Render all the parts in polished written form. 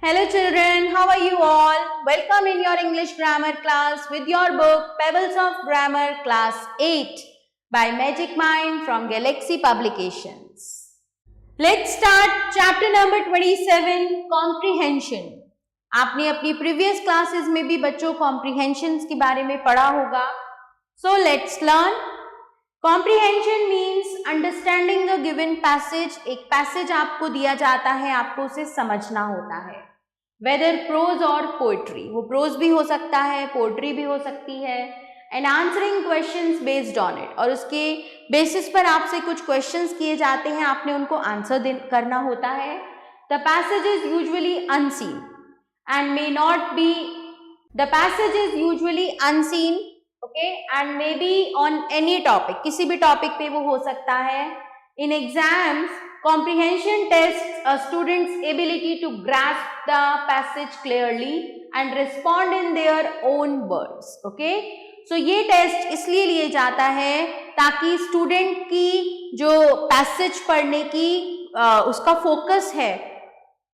Hello children, how are you all? Welcome in your English grammar class with your book Pebbles of Grammar Class 8 by Magic Mind from Galaxy Publications. Let's start chapter number 27, Comprehension. आपने अपनी previous classes में भी बच्चों comprehensions के बारे में पढ़ा होगा. So let's learn. Comprehension means understanding the given passage. एक passage आपको दिया जाता है, आपको उसे समझना होता है. Whether prose or poetry, वो prose भी हो सकता है, poetry भी हो सकती है, and answering questions based on it, और उसके basis पर आपसे कुछ questions किए जाते हैं, आपने उनको answer करना होता है. The passage is usually unseen and may not be, the passage is usually unseen, okay, and may be on any topic, किसी भी topic पे वो हो सकता है. In exams, comprehension tests a student's ability to grasp the passage clearly and respond in their own words. Okay? So ये test इसलिए लिए जाता है ताकि स्टूडेंट की जो पैसेज पढ़ने की उसका फोकस है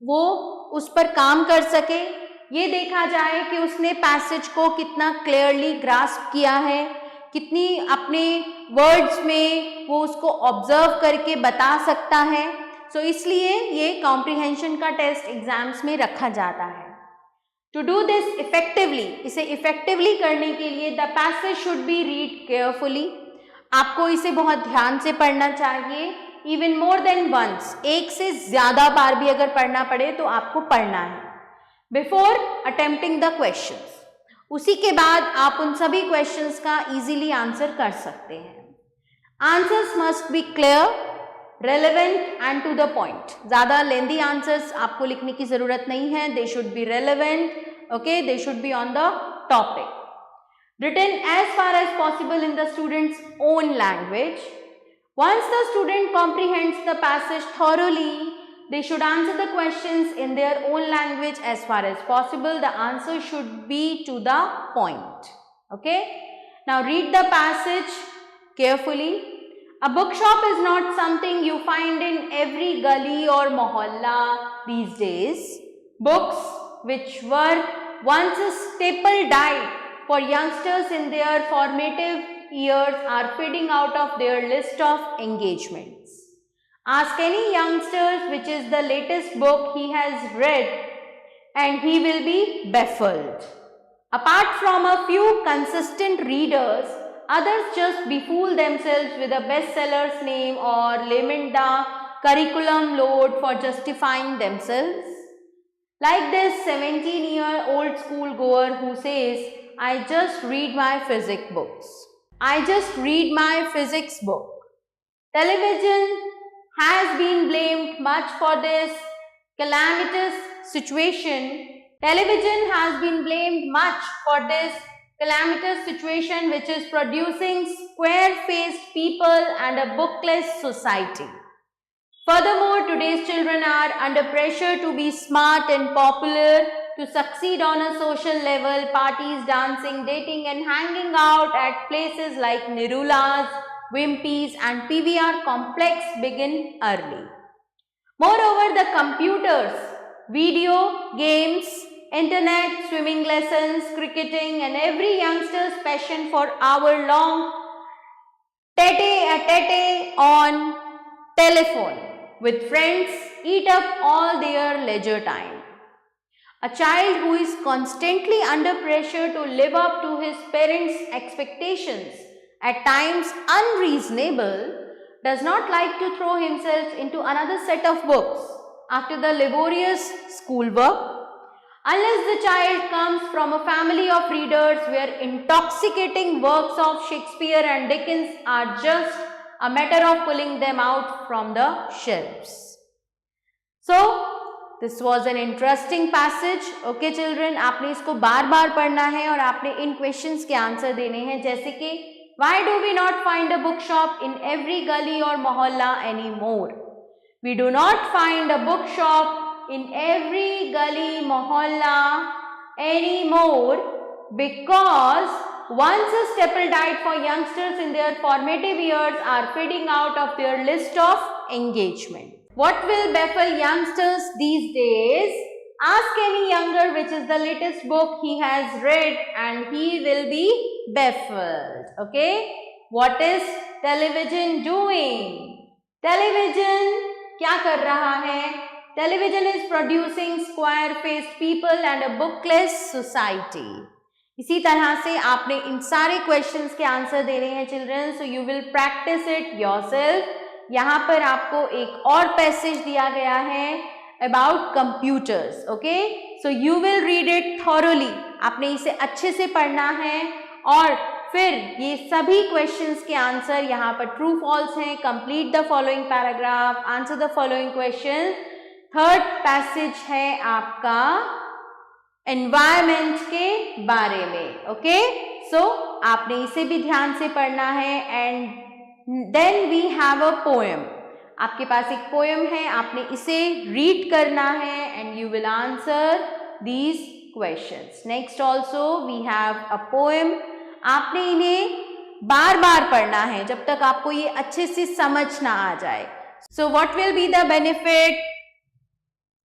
वो उस पर काम कर सके. ये देखा जाए कि उसने पैसेज को कितना क्लियरली ग्रास्प किया है, कितनी अपने वर्ड्स में वो उसको ऑब्जर्व करके बता सकता है. सो इसलिए ये कॉम्प्रिहेंशन का टेस्ट एग्जाम्स में रखा जाता है. टू डू दिस इफेक्टिवली, इसे इफेक्टिवली करने के लिए the passage should be read carefully. आपको इसे बहुत ध्यान से पढ़ना चाहिए. इवन मोर देन वंस, एक से ज्यादा बार भी अगर पढ़ना पड़े तो आपको पढ़ना है. बिफोर अटेम्प्टिंग द क्वेश्चंस, उसी के बाद आप उन सभी क्वेश्चंस का इजीली आंसर कर सकते हैं. Answers must be clear, relevant and to the point. ज़्यादा लेंदी आंसर्स आपको लिखने की ज़रूरत नहीं है. They should be relevant, okay, they should be on the topic. Written as far as possible in the students own language. Once the student comprehends the passage thoroughly, they should answer the questions in their own language as far as possible. The answer should be to the point. Okay? Now read the passage carefully. A bookshop is not something you find in every gully or mohalla these days. Books which were once a staple diet for youngsters in their formative years are fading out of their list of engagements. Ask any youngsters which is the latest book he has read and he will be baffled. Apart from a few consistent readers, others just befool themselves with a bestseller's name or lament the curriculum load for justifying themselves. Like this 17-year-old schoolgoer who says, I just read my physics books. I just read my physics book. Television has been blamed much for this calamitous situation. Television has been blamed much for this calamitous situation which is producing square-faced people and a bookless society. Furthermore, today's children are under pressure to be smart and popular, to succeed on a social level. Parties, dancing, dating and hanging out at places like Nirula's, Wimpy's and PVR complex begin early. Moreover, the computers, video, games, internet, swimming lessons, cricketing and every youngster's passion for hour-long tete-a-tete on telephone with friends eat up all their leisure time. A child who is constantly under pressure to live up to his parents' expectations, at times unreasonable, does not like to throw himself into another set of books after the laborious schoolwork. Unless the child comes from a family of readers where intoxicating works of Shakespeare and Dickens are just a matter of pulling them out from the shelves. So, this was an interesting passage. Okay children, आपने इसको बार बार पढ़ना है और आपने इन questions के answer देने हैं. जैसे कि why do we not find a bookshop in every gully or mohalla anymore? We do not find a bookshop in every gully, mohalla anymore because once a staple diet for youngsters in their formative years are fading out of their list of engagement. What will baffle youngsters these days Ask any younger which is the latest book he has read and he will be baffled. Okay? What is television doing? Television क्या कर रहा है? Television is producing square-faced people and a bookless society. इसी तरह से आपने इन सारे questions के आंसर देने हैं children, so you will practice it yourself. यहाँ पर आपको एक और पैसेज दिया गया है about computers. Okay, so you will read it thoroughly. आपने इसे अच्छे से पढ़ना है और फिर ये सभी क्वेश्चंस के आंसर यहाँ पर ट्रू फॉल्स हैं. Complete the following paragraph, answer the following question. Third passage है आपका एनवायरमेंट के बारे में. ओके, सो आपने इसे भी ध्यान से पढ़ना है. And then we have a poem. आपके पास एक पोएम है, आपने इसे रीड करना है and you will answer these questions. Next also we have a poem. आपने इन्हें बार बार पढ़ना है जब तक आपको ये अच्छे से समझ ना आ जाए. So what will be the benefit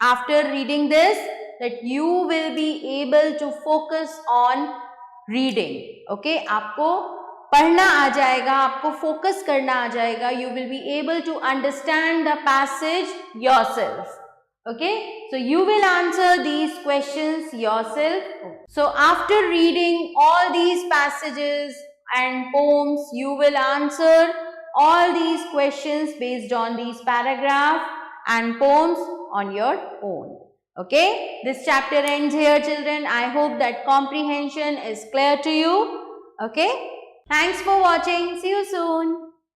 after reading this? that you will be able to focus on reading. Okay, आपको पढ़ना आ जाएगा, आपको फोकस करना आ जाएगा. You will be able to understand the passage yourself. Okay, so you will answer these questions yourself. So after reading all these passages and poems, you will answer all these questions based on these paragraphs and poems on your own. Okay, this chapter ends here children. I hope that comprehension is clear to you. Okay, thanks for watching. See you soon.